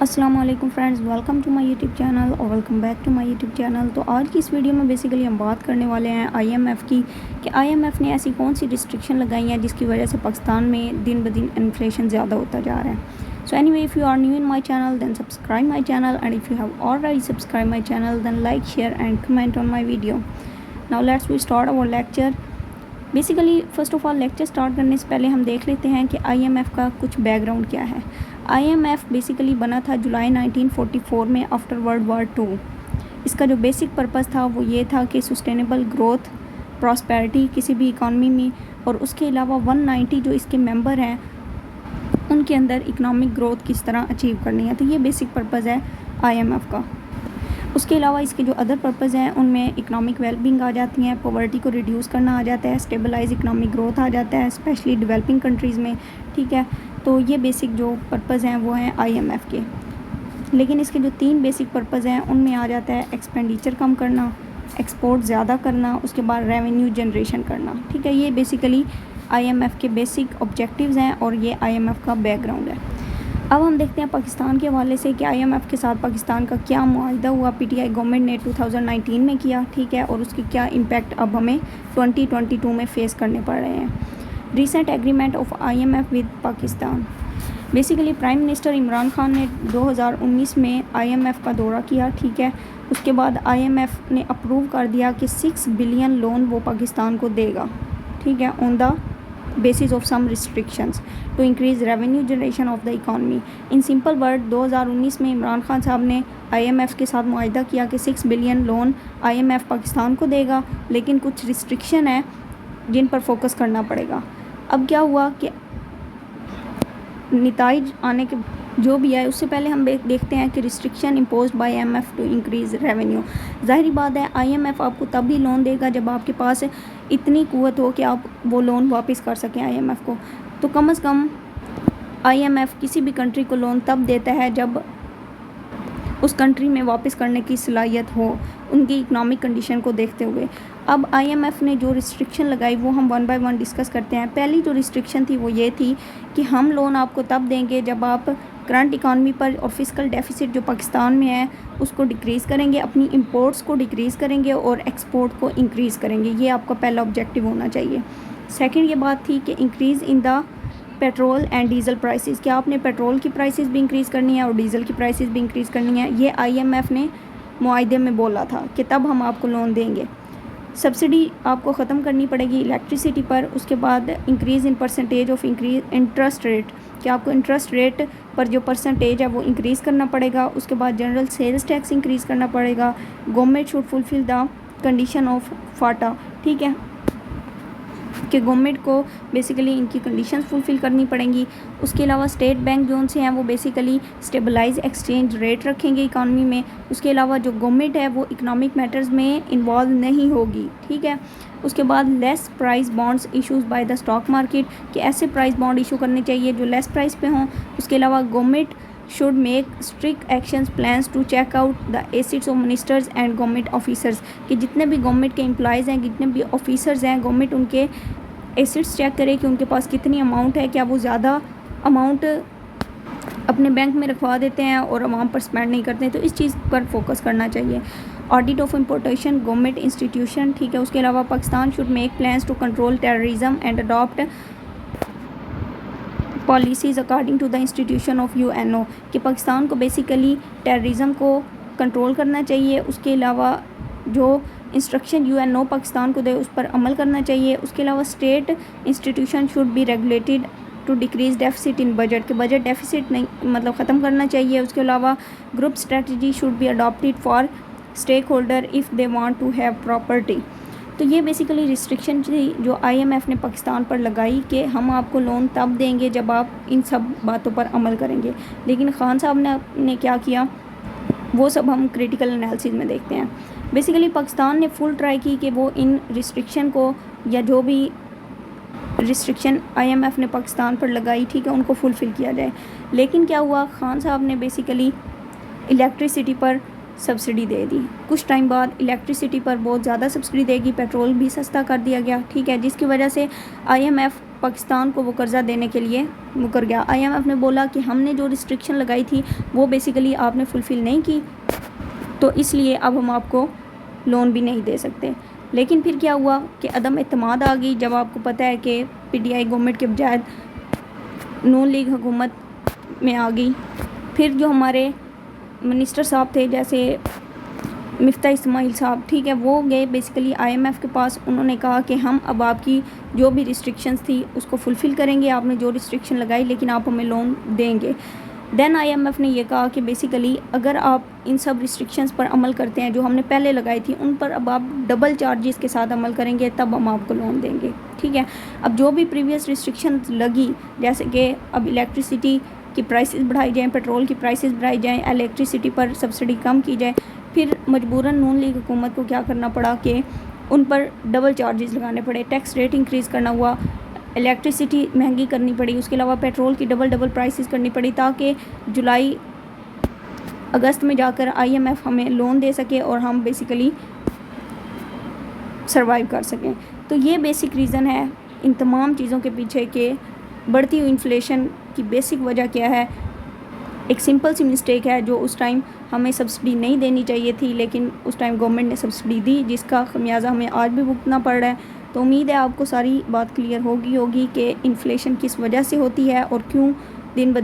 अस्सलाम वालेकुम friends, welcome to my YouTube channel और welcome back to my YouTube channel. तो आज की इस वीडियो में बेसिकली हम बात करने वाले हैं आईएमएफ की कि आईएमएफ ने ऐसी कौन सी रिस्ट्रिक्शन लगाई हैं जिसकी वजह से पाकिस्तान में दिन ब दिन इन्फ्लेशन ज़्यादा होता जा रहा है। So anyway, if you are new in my channel then subscribe my channel and if you have already subscribe my channel then like, share and comment on my video. Now let's we start our lecture. Basically first of all lecture start करने से पहले हम देख लेते हैं कि IMF का कुछ बैकग्राउंड क्या है। आईएमएफ बेसिकली बना था जुलाई 1944 में आफ्टर वर्ल्ड वार 2। इसका जो बेसिक पर्पस था वो ये था कि सस्टेनेबल ग्रोथ, प्रॉस्पेरिटी किसी भी इकॉनमी में, और उसके अलावा 190 जो इसके मेंबर हैं उनके अंदर इकोनॉमिक ग्रोथ किस तरह अचीव करनी है। तो ये बेसिक पर्पज़ है आईएमएफ का। उसके अलावा इसके जो अदर पर्पज़ हैं उनमें इकोनॉमिक वेलबींग आ जाती हैं, पॉवर्टी को रिड्यूस करना आ जाता है, स्टेबलाइज इकोनॉमिक ग्रोथ आ जाता है स्पेशली डेवलपिंग कंट्रीज़ में। ठीक है, तो ये बेसिक जो पर्पज़ हैं वो हैं आईएमएफ के। लेकिन इसके जो 3 बेसिक पर्पज़ हैं उनमें आ जाता है एक्सपेंडिचर कम करना, एक्सपोर्ट ज़्यादा करना, उसके बाद रेवेन्यू जनरेशन करना। ठीक है, ये बेसिकली आईएमएफ के बेसिक ऑब्जेक्टिव्स हैं और ये आईएमएफ का बैकग्राउंड है। अब हम देखते हैं पाकिस्तान के हवाले से कि आईएमएफ के साथ पाकिस्तान का क्या मुआहदा हुआ पीटीआई गवर्नमेंट ने 2019 में किया। ठीक है, और उसके क्या इम्पैक्ट अब हमें 2022 में फेस करने पड़ रहे हैं। Recent agreement of IMF with Pakistan. Basically prime minister Imran Khan ने 2019 में आईएमएफ का दौरा किया। ठीक है, उसके बाद आईएमएफ ने अप्रूव कर दिया कि 6 बिलियन लोन वो पाकिस्तान को देगा। ठीक है, on the basis of some restrictions to increase revenue generation of the economy. In simple word, 2019 में इमरान खान साहब ने आईएमएफ के साथ मुआहदा किया कि 6 बिलियन लोन आईएमएफ पाकिस्तान को देगा, लेकिन कुछ रिस्ट्रिक्शन है जिन पर फोकस करना पड़ेगा। अब क्या हुआ कि निताइज आने के जो भी है उससे पहले हम देखते हैं कि restriction imposed by IMF to increase revenue. ज़ाहिर बात है आईएमएफ आपको तब भी लोन देगा जब आपके पास इतनी कुव्वत हो कि आप वो लोन वापस कर सकें आईएमएफ को। तो कम से कम आईएमएफ किसी भी कंट्री को लोन तब देता है जब उस कंट्री में वापस करने की सलाहियत हो उनकी इकोनॉमिक कंडीशन को देखते हुए। अब आईएमएफ ने जो रिस्ट्रिक्शन लगाई वो हम 1 बाय 1 डिस्कस करते हैं। पहली जो रिस्ट्रिक्शन थी वो ये थी कि हम लोन आपको तब देंगे जब आप करंट इकॉनमी पर और फिस्कल डेफिसिट जो पाकिस्तान में है उसको डिक्रीज़ करेंगे, अपनी इंपोर्ट्स को डिक्रीज़ करेंगे और एक्सपोर्ट को इंक्रीज़ करेंगे। ये आपका पहला ऑब्जेक्टिव होना चाहिए। सेकंड ये बात थी कि increase in the petrol and diesel prices, क्या आपने पेट्रोल की प्राइसेस भी इंक्रीज़ करनी है और डीज़ल की प्राइसेस भी इंक्रीज़ करनी है। ये आईएमएफ ने मुआहदे में बोला था कि तब हम आपको लोन देंगे। सब्सिडी आपको ख़त्म करनी पड़ेगी इलेक्ट्रिसिटी पर। उसके बाद increase in percentage of increase interest rate, कि आपको इंटरेस्ट रेट पर जो परसेंटेज है वो इंक्रीज़ करना पड़ेगा। उसके बाद जनरल सेल्स टैक्स इंक्रीज़ करना पड़ेगा। Government should fulfil the condition of फाटा। ठीक है, कि गवर्नमेंट को बेसिकली इनकी कंडीशंस फुलफ़िल करनी पड़ेंगी। उसके अलावा स्टेट बैंक जोन से हैं वो बेसिकली स्टेबलाइज एक्सचेंज रेट रखेंगे इकॉनमी में। उसके अलावा जो गवर्नमेंट है वो इकोनॉमिक मैटर्स में इन्वॉल्व नहीं होगी। ठीक है, उसके बाद less price bonds issues by the stock market, कि ऐसे प्राइस बॉन्ड इशू करने चाहिए जो लेस प्राइस पे हों। उसके अलावा government should make strict actions plans to check out the assets of ministers and government officers, कि जितने भी गवर्नमेंट के एम्प्लॉयज़ हैं, जितने भी ऑफिसर्स हैं, गवर्नमेंट उनके एसेट्स चेक करे कि उनके पास कितनी अमाउंट है, क्या वो ज़्यादा अमाउंट अपने बैंक में रखवा देते हैं और आवाम पर स्पेंड नहीं करते हैं। तो इस चीज़ पर फोकस करना चाहिए। Audit of importation government institution. ठीक है, उसके अलावा Pakistan should make plans to control terrorism and adopt policies according to the institution of UNO, कि पाकिस्तान को बेसिकली टेररिज्म को कंट्रोल करना चाहिए। उसके अलावा जो इंस्ट्रक्शन यूएनओ पाकिस्तान को दे उस पर अमल करना चाहिए। उसके अलावा state institution should be regulated to decrease deficit in budget, के बजट डेफिसिट नहीं मतलब ख़त्म करना चाहिए। उसके अलावा group strategy should be adopted for stake holder if they want to have property. तो ये बेसिकली रिस्ट्रिक्शन थी जो आईएमएफ ने पाकिस्तान पर लगाई कि हम आपको लोन तब देंगे जब आप इन सब बातों पर अमल करेंगे। लेकिन खान साहब ने क्या किया वो सब हम क्रिटिकल एनालिसिस में देखते हैं। बेसिकली पाकिस्तान ने फुल ट्राई की कि वो इन रिस्ट्रिक्शन को या जो भी रिस्ट्रिक्शन आईएमएफ ने पाकिस्तान पर लगाई, ठीक है, उनको फुलफ़िल किया जाए। लेकिन क्या हुआ, खान साहब ने बेसिकली इलेक्ट्रिसिटी पर सब्सिडी दे दी। कुछ टाइम बाद इलेक्ट्रिसिटी पर बहुत ज़्यादा सब्सिडी देगी, पेट्रोल भी सस्ता कर दिया गया। ठीक है, जिसकी वजह से आईएमएफ पाकिस्तान को वो कर्ज़ा देने के लिए मुकर गया। IMF ने बोला कि हमने जो रिस्ट्रिक्शन लगाई थी वो बेसिकली आपने फुलफ़िल नहीं की, तो इसलिए अब हम आपको लोन भी नहीं दे सकते। लेकिन फिर क्या हुआ कि अदम एतमाद आ गई, जब आपको पता है कि PTI गवर्नमेंट के बजाय नून लीग हुकूमत में आ गई। फिर जो हमारे मिनिस्टर साहब थे जैसे मिफ्ता इस्माइल साहब, ठीक है, वो गए बेसिकली IMF के पास। उन्होंने कहा कि हम अब आपकी जो भी रिस्ट्रिक्शंस थी उसको फुलफ़िल करेंगे, आपने जो रिस्ट्रिक्शन लगाई, लेकिन आप हमें लोन देंगे। देन IMF ने ये कहा कि बेसिकली अगर आप इन सब रिस्ट्रिक्शंस पर अमल करते हैं जो हमने पहले लगाई थी, उन पर अब आप डबल चार्जेस के साथ अमल करेंगे, तब हम आपको लोन देंगे, ठीक है। अब जो भी प्रीवियस रिस्ट्रिक्शन लगी, जैसे कि अब इलेक्ट्रिसिटी की प्राइसेस बढ़ाई जाएँ, पेट्रोल की प्राइसेस बढ़ाई जाएँ, इलेक्ट्रिसिटी पर सब्सिडी कम की जाए, फिर मजबूरन नून लीग हुकूमत को क्या करना पड़ा कि उन पर डबल चार्जेस लगाने पड़े, टैक्स रेट इंक्रीज़ करना हुआ, इलेक्ट्रिसिटी महंगी करनी पड़ी, उसके अलावा पेट्रोल की डबल प्राइसेस करनी पड़ी, ताकि जुलाई अगस्त में जाकर IMF हमें लोन दे सके और हम बेसिकली सरवाइव कर सकें। तो ये बेसिक रीज़न है इन तमाम चीज़ों के पीछे कि बढ़ती हुई इन्फ्लेशन की बेसिक वजह क्या है। एक सिंपल सी मिस्टेक है जो उस टाइम हमें सब्सिडी नहीं देनी चाहिए थी, लेकिन उस टाइम गवर्नमेंट ने सब्सिडी दी, जिसका खमियाजा हमें आज भी भुगतना पड़ रहा है। तो उम्मीद है आपको सारी बात क्लियर होगी कि इन्फ्लेशन किस वजह से होती है और क्यों दिन ब